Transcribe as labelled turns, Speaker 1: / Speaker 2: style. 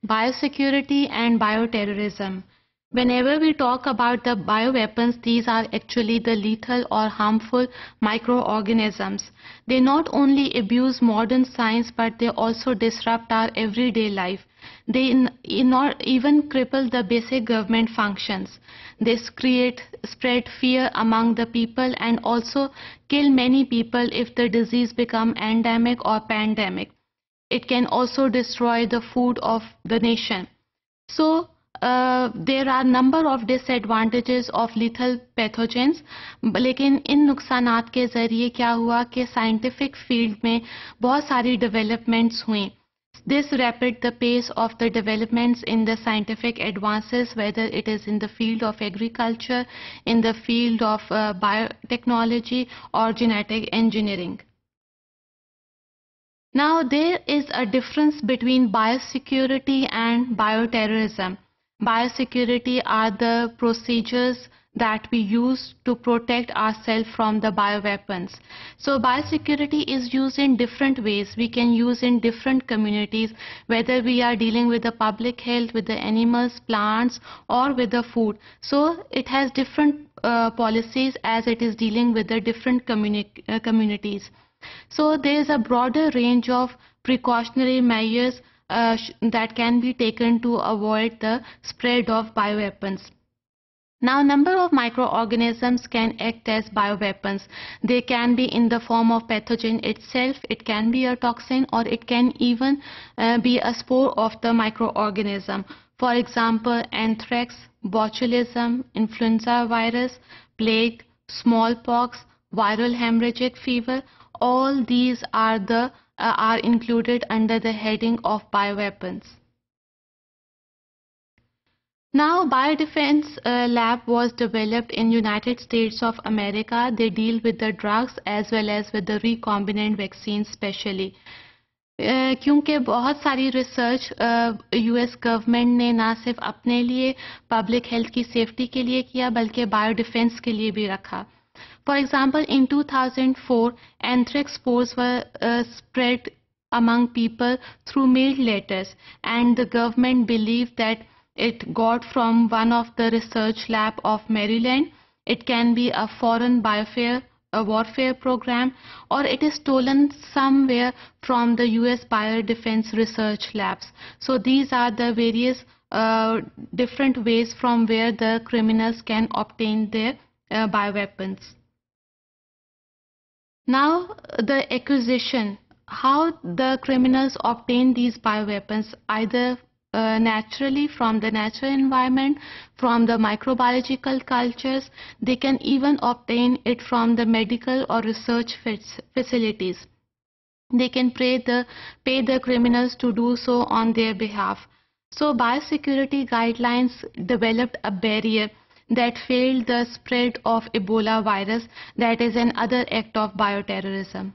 Speaker 1: Biosecurity and bioterrorism. Whenever we talk about the bioweapons, these are actually the lethal or harmful microorganisms. They not only abuse modern science, but they also disrupt our everyday life. They not even cripple the basic government functions. They spread fear among the people and also kill many people if the disease become endemic or pandemic. It can also destroy the food of the nation. So there are number of disadvantages of lethal pathogens, लेकिन इन नुकसानात के ज़रिए क्या हुआ कि scientific field में बहुत सारी developments हुई. This rapid the pace of the developments in the scientific advances, whether it is in the field of agriculture, in the field of biotechnology or genetic engineering. Now there is a difference between biosecurity and bioterrorism. Biosecurity are the procedures that we use to protect ourselves from the bioweapons. So biosecurity is used in different ways. We can use in different communities, whether we are dealing with the public health, with the animals, plants, or with the food. So it has different policies as it is dealing with the different communities. So there is a broader range of precautionary measures that can be taken to avoid the spread of bioweapons. Now, number of microorganisms can act as bioweapons. They can be in the form of pathogen itself, it can be a toxin, or it can even be a spore of the microorganism. For example, anthrax, botulism, influenza virus, plague, smallpox, viral hemorrhagic fever, all these are included under the heading of bioweapons. Now, Biodefense Lab was developed in United States of America. They deal with the drugs as well as with the recombinant vaccines specially. क्योंकि बहुत सारी research US government ने ना सिर्फ अपने लिए public health की safety के लिए किया बल्कि बायो डिफेंस के लिए भी रखा. For example, in 2004, anthrax spores were spread among people through mailed letters, and the government believed that it got from one of the research lab of Maryland. It can be a foreign warfare program, or it is stolen somewhere from the US biodefense research labs. So these are the various different ways from where the criminals can obtain their bioweapons. Now the acquisition, how the criminals obtain these bioweapons, either naturally from the natural environment, from the microbiological cultures. They can even obtain it from the medical or research facilities. They can pay the criminals to do so on their behalf. So biosecurity guidelines developed a barrier that failed the spread of Ebola virus, that is another act of bioterrorism.